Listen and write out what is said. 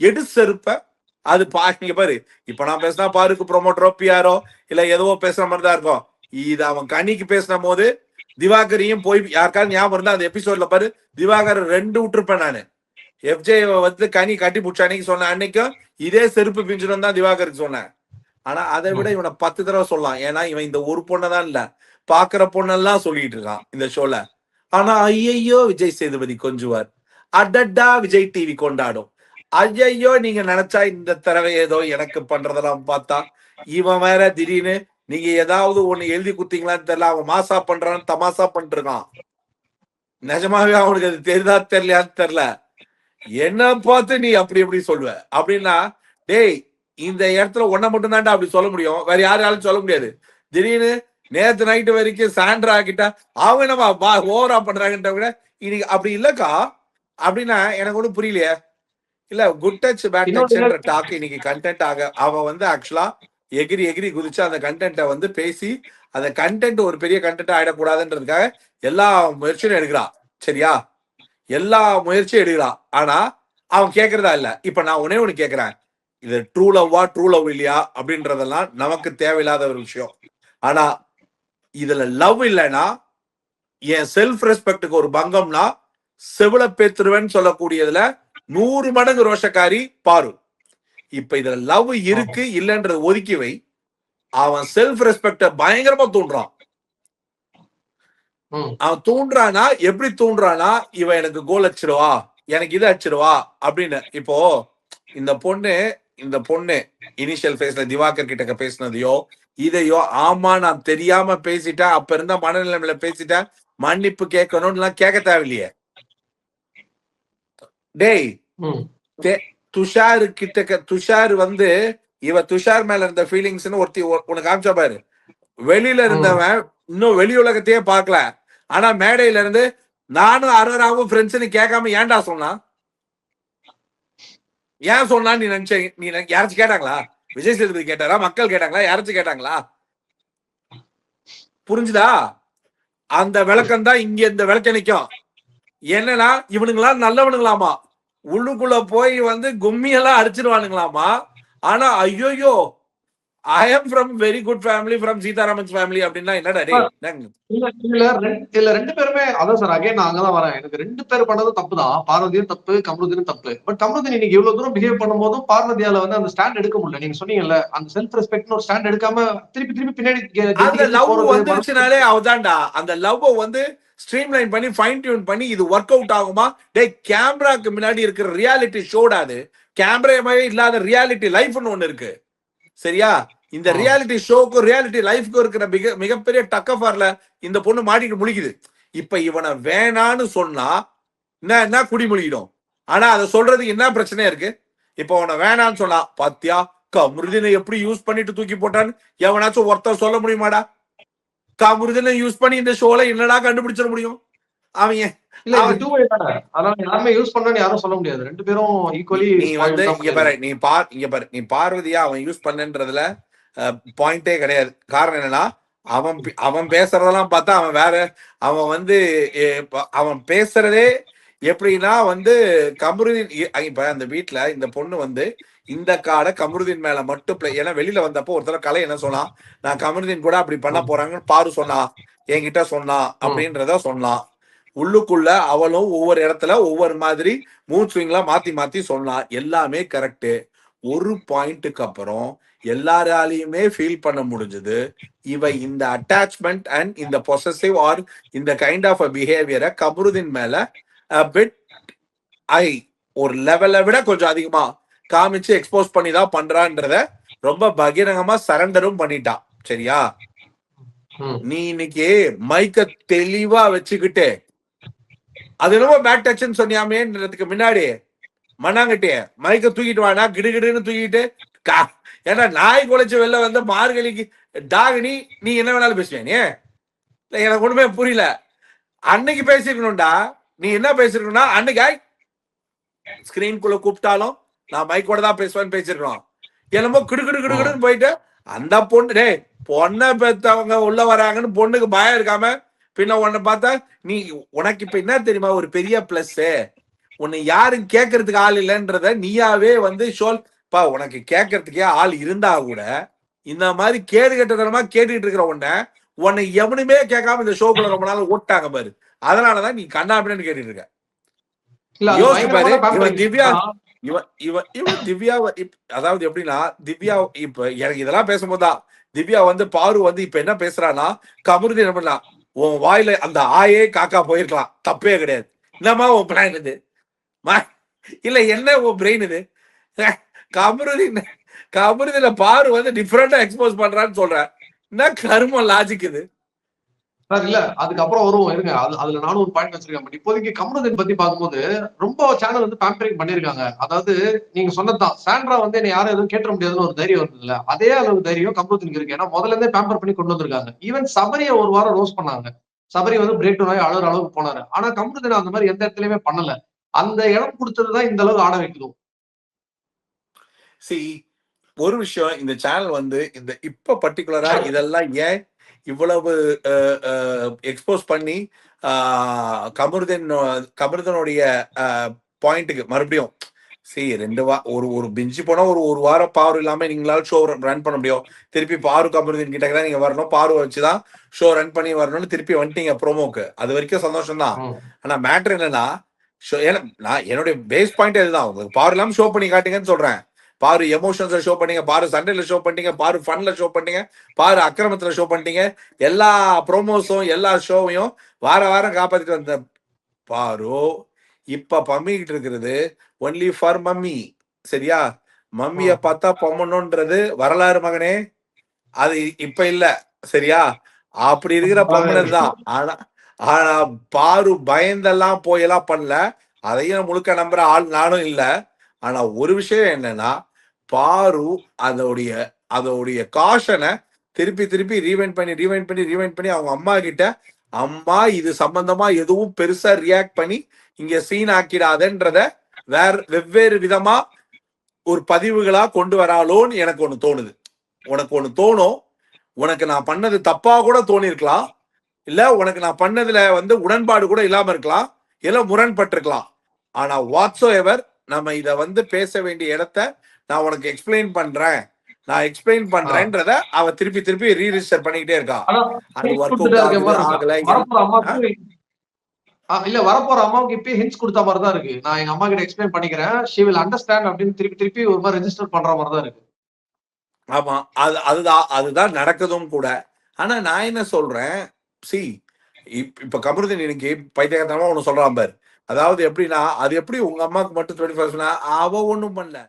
எடு செருப்ப. அது நீங்க பாரு, இப்ப நான் பேசினா பாருக்கு ப்ரொமோட்டரோ பிஆரோ இல்ல ஏதோ பேசுற மாதிரி தான் இருக்கும். இது அவன் கனிக்கு பேசின போது திவாகரையும் போய் யாருக்காவது ஞாபகம் இருந்தா அந்த எபிசோட்ல பாரு, திவாகர் 2 விட்டுருப்பேன் நானு. எஃப்ஜே வந்து கனி கட்டி பிடிச்ச அன்னைக்கு சொன்ன அன்னைக்கும் இதே செருப்பு பிஞ்சிடும் தான் திவாகருக்கு சொன்னேன். ஆனா அதை விட இவனை 10 தடவை சொல்லலாம். ஏன்னா இவன் இந்த ஒரு பொண்ணதான் இல்ல, பாக்குற பொண்ணெல்லாம் சொல்லிட்டு இருக்கான் இந்த ஷோல. ஆனா ஐயையோ விஜய் சேதுபதி கொஞ்சுவார், அடடா விஜய் டிவி கொண்டாடும். ஐயையோ நீங்க நினைச்சா இந்த தடவை ஏதோ எனக்கு பண்றதெல்லாம் பார்த்தா இவன் வேற திடீர்னு நீங்க ஏதாவது ஒண்ணு எழுதி குத்தீங்களான்னு தெரியல, அவன் மாசா பண்றான்னு தமாசா பண்ணிட்டு இருக்கான். நிஜமாவே அவனுக்கு அது தெரியுதா தெரியலையான்னு தெரியல. என்ன பார்த்து நீ அப்படி எப்படி சொல்லுவ அப்படின்னா, டேய் இந்த இடத்துல ஒன்ன மட்டும் தான்டா அப்படி சொல்ல முடியும், வேற யாராலும் சொல்ல முடியாது. திடீர்னு நேத்து நைட்டு வரைக்கும் சாண்ட்ரா கிட்ட அவங்க நம்ம ஓவரா பண்றாங்கன்ற விட இன்னைக்கு அப்படி இல்லக்கா அப்படின்னா எனக்கு ஒன்றும் புரியலையே. இல்ல குட் டச் பேட் டச்ன்ற டாக் இன்னைக்கு கண்டென்ட் ஆக அவன் வந்து ஆக்சுவலா எகிரி எகிரி குதிச்சு அந்த கண்டென்ட்டை வந்து பேசி அந்த கண்டென்ட் ஒரு பெரிய கண்டென்ட் ஆயிடக்கூடாதுன்றதுக்காக எல்லா முயற்சியும் எடுக்கிறான். சரியா, எல்லா முயற்சியும் எடுக்கிறான். ஆனா அவன் கேட்கறதா இல்ல. இப்ப நான் ஒன்னே ஒண்ணு கேட்கிறேன், இது ட்ரூ லவ்வா ட்ரூ லவ் இல்லையா அப்படின்றதெல்லாம் நமக்கு தேவையில்லாத ஒரு விஷயம். ஆனா இதுல லவ் இல்லைன்னா என் செல்ஃப் ரெஸ்பெக்டுக்கு ஒரு பங்கம்னா செவில பேத்துருவேன்னு சொல்லக்கூடியதுல 100 மடங்கு ரோஷக்காரி பாரு. இப்ப இதுல லவ் இருக்கு இல்லைன்றது ஒதுக்கி வை, அவன் செல்ஃப் ரெஸ்பெக்ட பயங்கரமா தூண்டுறான். அவன் தூண்டுறானா எப்படி தூண்டுறானா, இவன் எனக்கு கோல் அடிச்சிடுவா, எனக்கு இது அடிச்சிடுவா அப்படின்னு. இப்போ இந்த பொண்ணு இனிஷியல் ஃபேஸ்ல திவாகர் கிட்ட பேசினதையோ இதையோ ஆமா நான் தெரியாம பேசிட்டேன், அப்ப இருந்த மனநிலைமையில பேசிட்டேன், மன்னிப்பு கேட்கணும்னு கேட்க தேவையில்லையே. டேய் துஷாரு கிட்ட துஷார் வந்து இவ துஷார் மேல இருந்த ஃபீலிங்ஸ்னு ஒருத்தி உனக்கு காமிச்சா பாரு. வெளியில இருந்தவன் இன்னும் வெளி உலகத்தையே பார்க்கல, ஆனா மேடையில இருந்து நானும் அரோராவும் ஃப்ரெண்ட்ஸ்னு கேட்காம ஏன்டா சொன்னா? ஏன் சொன்னா நீ நினைச்ச? நீ யாராச்சும் கேட்டாங்களா? விஜய் சேதுபதி கேட்டாரா? மக்கள் கேட்டாங்களா? யாராச்சும் கேட்டாங்களா? புரிஞ்சுதா? அந்த விளக்கம் தான் இங்க இந்த விளக்க நிக்கும். என்னன்னா இவனுங்களா நல்லவனுங்களாமா, உள்ளுக்குள்ள போய் வந்து கும்மியெல்லாம் அடிச்சிருவானுங்களாமா. ஆனா ஐயோயோ I am from very good family, from Sitaraman's family அப்படின்னா என்னடா டேய்? இல்ல 2 பேருமே அதான் சார். அகைன் நான் அங்கதான் வரேன். எனக்கு 2 பேர் பண்ணதும் தப்பு தான். பார்வதியும் தப்பு, கமருதீனும் தப்பு. பட் கமருதீன் இன்னைக்கு இவ்வளவு தூரம் பிஹேவ் பண்ணும்போதும் பார்வதியால வந்து அந்த ஸ்டாண்ட் எடுக்க முடியல. நீங்க சொன்னீங்கல்ல, அந்த செல்ஃப் ரெஸ்பெக்ட்னு ஒரு ஸ்டாண்ட் எடுக்காம திருப்பி பின்னாடி அந்த லவ் வந்துருச்சுனாலே அவதான்டா. அந்த லவ் வந்து ஸ்ட்ரீம்லைன் பண்ணி ஃபைன் டியூன் பண்ணி இது ஒர்க் அவுட் ஆகுமா? டேய் கேமராக்கு முன்னாடி இருக்கிற ரியாலிட்டி ஷோடாது, கேமராவே இல்லாத ரியாலிட்டி லைஃப்னு ஒண்ணு இருக்கு. சரியா, இந்த ரியாலிட்டி ஷோக்கும் ரியாலிட்டி லைஃப்க்கும் இருக்கிற மிகப்பெரிய டக்கஃபார்ல இந்த பொண்ணு மாட்டிட்டு முழிக்குது. இப்ப இவனை வேணான்னு சொன்னா என்ன குடிமொழிடும். ஆனா அதை சொல்றதுக்கு என்ன பிரச்சனையா இருக்கு? இப்ப உன வேணான்னு சொன்னா பாத்தியா கமருதீனை எப்படி யூஸ் பண்ணிட்டு தூக்கி போட்டான்னு எவனாச்சும் ஒருத்தர் சொல்ல முடியுமாடா? கமருதீனை யூஸ் பண்ணி இந்த ஷோல என்னடா கண்டுபிடிச்சிட முடியும்? அவன் யாருமே யூஸ் பண்ணனு யாரும் சொல்ல முடியாது. 2 பேரும் ஈக்குவலி. நீ வந்து இங்க பாரு நீ பார்வதியா அவன் யூஸ் பண்ணன்றதுல பாயிண்டே கிடையாது. காரணம் என்னன்னா அவன் பேசுறதெல்லாம் பார்த்தா அவன் வந்து அவன் பேசுறதே எப்படின்னா வந்து கமருதீன் இப்ப அந்த வீட்டுல இந்த பொண்ணு வந்து இந்த காடை கமருதீன் மேல மட்டும் ஏன்னா வெளியில வந்தப்போ ஒருத்தர கலை என்ன சொன்னா, நான் கமருதீன் கூட அப்படி பண்ண போறாங்கன்னு பாரு சொன்னா, என்கிட்ட சொன்னா அப்படின்றத சொன்னான். உள்ளுக்குள்ள அவளும் ஒவ்வொரு இடத்துல ஒவ்வொரு மாதிரி மூட் ஸ்விங்ல மாத்தி சொன்னா. எல்லாமே கரெக்ட். ஒரு பாயிண்ட்டுக்கு அப்புறம் எல்லாராலையுமே ஃபீல் பண்ண முடிஞ்சது, இவ இந்த அட்டாச்மெண்ட் அண்ட் இந்த பொசசிவ் ஆர் இந்த கைண்ட் ஆஃப் அ பிஹேவியரை கமருதீன் மேல ஒரு லெவலை விட கொஞ்சம் அதிகமா காமிச்சு எக்ஸ்போஸ் பண்ணி தான் பண்றான்றத ரொம்ப பகிரங்கமா சரண்டரும் பண்ணிட்டான். சரியா, நீ இன்னைக்கு மைக்க தெளிவா வச்சுக்கிட்டு அது என்னமோ பேக் டச்ன்னு சொன்னியாமேன்றதுக்கு முன்னாடி மண்ணாங்கட்டிய மைக்க தூக்கிட்டு வானா கிடுகிடுன்னு தூக்கிட்டு ஏன்னா நாய் குலைச்சு வெளில வந்து மார்கழிக்கு டாகினி நீ என்ன வேணாலும் பேசுவேன். நீ எனக்கு ஒண்ணுமே புரியல. அன்னைக்கு பேசிருக்கணும்டா. நீ என்ன பேசிருக்கணும்னா அன்னைக்கு ஸ்கிரீன்குள்ள கூப்பிட்டாலும் நான் மைக்கோட தான் பேசுவேன்னு பேசிருக்கணும். என்னமோ கிடுகிடுன்னு போயிட்டு அந்த பொண்ணு பொண்ணை பெத்தவங்க உள்ள வராங்கன்னு பொண்ணுக்கு பயம் இருக்காம பின்ன உன்னை பார்த்தா நீ உனக்கு இப்ப என்ன தெரியுமா ஒரு பெரிய பிளஸ், உன்னை யாரும் கேட்கறதுக்கு ஆள் இல்லைன்றத நீயாவே வந்து பா உனக்கு கேட்கறதுக்கே ஆள் இருந்தா கூட இந்த மாதிரி கேடு கட்டத்தனமா கேட்டுட்டு இருக்கிற உன்னை எவனுமே கேட்காம இந்த ஷோக்குள்ள ரொம்ப நாள் ஓட்டாங்க பாரு. அதனாலதான் நீ கண்ணாபின்னு கேட்டுட்டு இருக்க. இல்ல அது யோசிச்சு பாரு, பயங்கரமான இவன் பேம்பரிங் திவ்யா தான். இவன் திவ்யா அதாவது எப்படின்னா திவ்யா இப்ப எனக்கு இதெல்லாம் பேசும்போதுதான் திவ்யா வந்து பாரு வந்து இப்ப என்ன பேசுறான்னா கமருதி என்ன பண்ணலாம், உன் வாயில அந்த ஆயே காக்கா போயிருக்கலாம், தப்பே கிடையாது. என்னமா உன் பிளான் இது? இல்ல என்ன உன் பிரெயின் இது? கமருதீன் கமருதில பாரு வந்து டிஃபரெண்டா எக்ஸ்போஸ் பண்றான்னு சொல்ற. என்ன கரும லாஜிக் இது? சார் இல்ல அதுக்கப்புறம் வருவோம் இருங்க. அதுல நானும் ஒரு பாயிண்ட் வச்சிருக்கேன். பட் இப்போதைக்கு கமருதீன் பத்தி பார்க்கும்போது ரொம்ப சேனல் வந்து பேம்பரிங் பண்ணிருக்காங்க. அதாவது நீங்க சொன்னதுதான், சாண்ட்ரா வந்து என்ன யாரும் எதுவும் கேட்ட முடியாதுன்னு ஒரு தைரியம் இருந்ததுல, அதே அளவு தைரியம் கமருதீனுக்கு இருக்கு. ஏன்னா முதல்ல இருந்தே பேம்பர் பண்ணி கொண்டு வந்திருக்காங்க. ஈவன் சபரிய ஒரு வாரம் ரோஸ் பண்ணாங்க. சபரி வந்து பிரேக் டவுன் ஆகி அழுற அளவுக்கு போனாரு. ஆனா கமருதீன் அந்த மாதிரி எந்த இடத்துலயுமே பண்ணல. அந்த இடம் கொடுத்ததுதான் இந்த அளவுக்கு ஆட வைக்கணும். ஒரு விஷயம், இந்த சேனல் வந்து இந்த இப்ப பர்டிகுலரா இதெல்லாம் ஏன் இவ்வளவு எக்ஸ்போஸ் பண்ணி கமருதனுடைய பாயிண்ட்டுக்கு மறுபடியும் ஒரு பிஞ்சு போனா ஒரு வாரம் பாரு இல்லாம நீங்களால ஷோ ரன் பண்ண முடியும். திருப்பி பாரு கமருதீன் கிட்ட தான் நீங்க வரணும், பாரு வச்சுதான் ஷோ ரன் பண்ணி வரணும்னு திருப்பி வந்துட்டீங்க ப்ரோமோக்கு. அது வரைக்கும் சந்தோஷம் தான். ஆனா மேட்ரு என்னன்னா, நான் என்னுடைய பேஸ் பாயிண்ட் இதுதான், உங்களுக்கு பாரு இல்லாம ஷோ பண்ணி காட்டுங்கன்னு சொல்றேன். பாரு எமோஷன்ஸ்ல ஷோ பண்ணீங்க, பாரு சண்டையில ஷோ பண்ணீங்க, பாரு ஃபன்ல ஷோ பண்ணீங்க, பாரு அக்கிரமத்துல ஷோ பண்ணிட்டீங்க. எல்லா ப்ரோமோஸும் எல்லா ஷோவையும் வாரம் காப்பாத்திட்டு வந்த பாரு இப்ப பண்ணிக்கிட்டு இருக்கிறது ஒன்லி ஃபார் மம்மி. சரியா? மம்மிய பார்த்தா பொம்மணுன்றது வரலாறு மகனே, அது இப்ப இல்ல. சரியா? அப்படி இருக்கிற பொம்மனது தான். ஆனா பாரு பயந்தெல்லாம் போயெல்லாம் பண்ணல. அதையும் முழுக்க நம்புற ஆள் நானும் இல்ல. ஆனா ஒரு விஷயம் என்னன்னா, பாரு அதோடைய காஷனை திருப்பி ரீவைண்ட் பண்ணி அவங்க அம்மா கிட்ட, அம்மா இது சம்பந்தமா எதுவும் பெருசா ரியாக்ட் பண்ணி இங்க சீன் ஆக்கிடாதன்றத வெவ்வேறு விதமா ஒரு பதிவுகளா கொண்டு வராளோன்னு எனக்கு ஒண்ணு தோணுது. உனக்கு ஒண்ணு தோணும், உனக்கு நான் பண்ணது தப்பா கூட தோணி இருக்கலாம், இல்ல உனக்கு நான் பண்ணதுல வந்து உடன்பாடு கூட இல்லாம இருக்கலாம், இல்ல முரண்பட்டிருக்கலாம். ஆனா வாட்ஸோ எவர் நம்ம இத வந்து பேச வேண்டிய இடத்த நான் உனக்கு எக்ஸ்பிளைன் பண்றேன்றத அவ திருப்பி ரீரிஜிஸ்டர் பண்ணிக்கிட்டே இருக்கா. அது ஒர்க் அவுட் ஆகுது ஆகல இல்ல வரப்போற அம்மாவுக்கு இப்பயே ஹிண்ட்ஸ் கொடுத்த மாதிரி தான் இருக்கு. நான் எங்க அம்மா கிட்ட எக்ஸ்பிளைன் பண்ணிக்கிறேன், ஷி வில் அண்டர்ஸ்டாண்ட் அப்படின்னு திருப்பி ஒரு மாதிரி ரெஜிஸ்டர் பண்ற மாதிரி தான் இருக்கு. ஆமா, அதுதான் நடக்குதும் கூட. ஆனா நான் என்ன சொல்றேன், இப்ப கமருதீன் இன்னைக்கு பைத்தியகாரத்தனமா ஒண்ணு சொல்றான் பாரு. அதாவது எப்படின்னா, அது எப்படி உங்க அம்மாவுக்கு மட்டும் 24 அவ ஒண்ணும் பண்ணல.